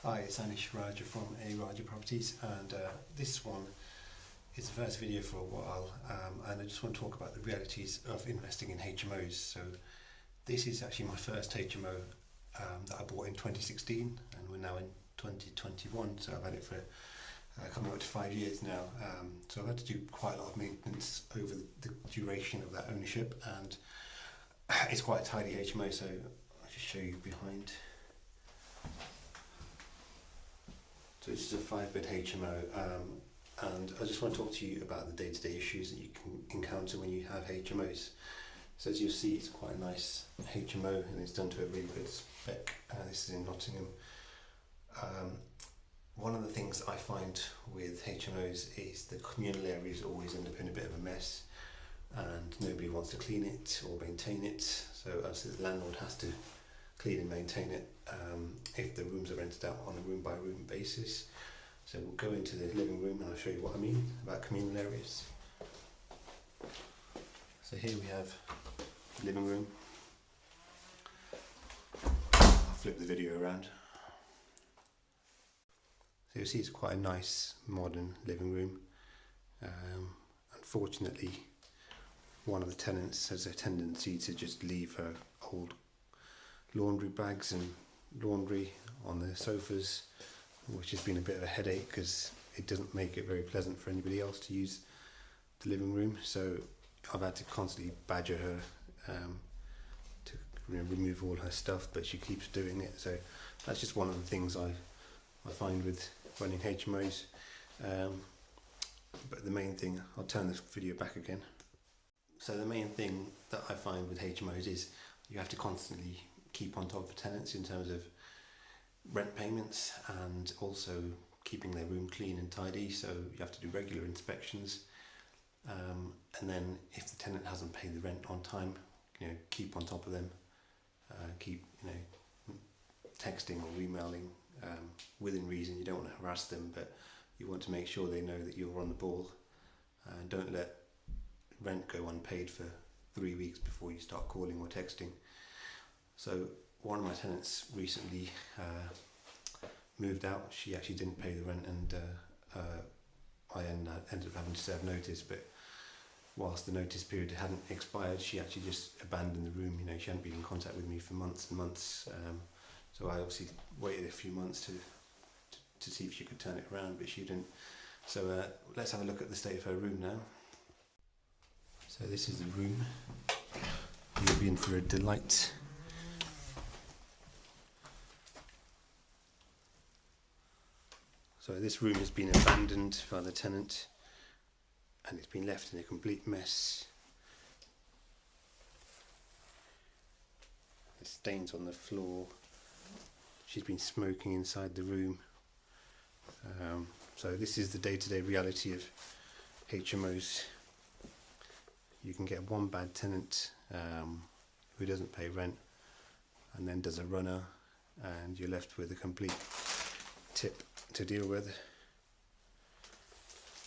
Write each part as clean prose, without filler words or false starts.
Hi, it's Anish Raja from A Raja Properties, and this one is the first video for a while, and I just want to talk about the realities of investing in HMOs. So this is actually my first HMO that I bought in 2016, and we're now in 2021, so I've had it for coming up to 5 years now. So I've had to do quite a lot of maintenance over the duration of that ownership, and it's quite a tidy HMO, so I'll just show you behind. So this is a 5-bed HMO, and I just want to talk to you about the day-to-day issues that you can encounter when you have HMOs. So as you'll see, it's quite a nice HMO and it's done to a really good spec. This is in Nottingham. One of the things I find with HMOs is the communal areas always end up in a bit of a mess and nobody wants to clean it or maintain it. So obviously the landlord has to clean and maintain it if the rooms are rented out on a room by room basis. So we'll go into the living room and I'll show you what I mean about communal areas. So here we have the living room. I'll flip the video around. So you'll see it's quite a nice modern living room. Unfortunately, one of the tenants has a tendency to just leave her old laundry bags and laundry on the sofas, which has been a bit of a headache because it doesn't make it very pleasant for anybody else to use the living room. So I've had to constantly badger her to remove all her stuff, but she keeps doing it. So that's just one of the things I find with running HMOs. But the main thing, I'll turn this video back again. So the main thing that I find with HMOs is you have to constantly keep on top of tenants in terms of rent payments and also keeping their room clean and tidy. So you have to do regular inspections, and then if the tenant hasn't paid the rent on time, keep on top of them, keep texting or emailing within reason. You don't want to harass them, but you want to make sure they know that you're on the ball. Don't let rent go unpaid for 3 weeks before you start calling or texting. So one of my tenants recently moved out. She actually didn't pay the rent, and I ended up having to serve notice. But whilst the notice period hadn't expired, she actually just abandoned the room. She hadn't been in contact with me for months and months. So I obviously waited a few months to see if she could turn it around, but she didn't. So let's have a look at the state of her room now. So this is the room. You'll be in for a delight. So this room has been abandoned by the tenant and it's been left in a complete mess. There's stains on the floor. She's been smoking inside the room. So this is the day-to-day reality of HMOs. You can get one bad tenant who doesn't pay rent and then does a runner, and you're left with a complete tip to deal with.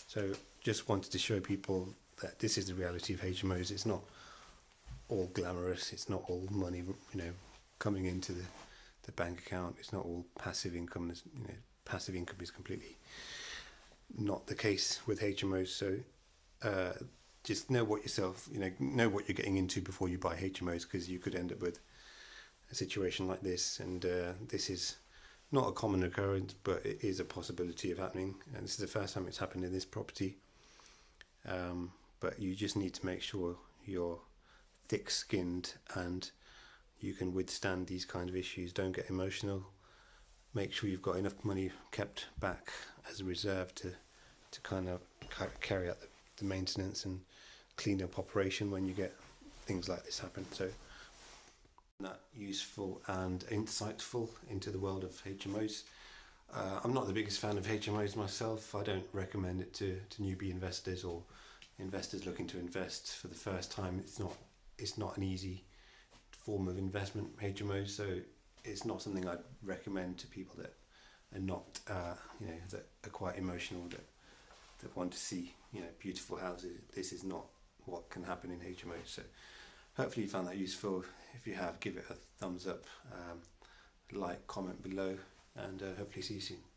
So just wanted to show people that this is the reality of HMOs. It's not all glamorous, it's not all money coming into the bank account, it's not all passive income. Passive income is completely not the case with HMOs. So just know what know what you're getting into before you buy HMOs, because you could end up with a situation like this, and this is not a common occurrence, but it is a possibility of happening, and this is the first time it's happened in this property. But you just need to make sure you're thick-skinned and you can withstand these kind of issues. Don't get emotional. Make sure you've got enough money kept back as a reserve to kind of carry out the maintenance and clean up operation when you get things like this happen. So that useful and insightful into the world of HMOs. I'm not the biggest fan of HMOs myself. I don't recommend it to newbie investors or investors looking to invest for the first time. It's not an easy form of investment, HMOs, so it's not something I'd recommend to people that are not that are quite emotional, that want to see beautiful houses. This is not what can happen in HMOs. So hopefully you found that useful. If you have, give it a thumbs up, like, comment below, and hopefully see you soon.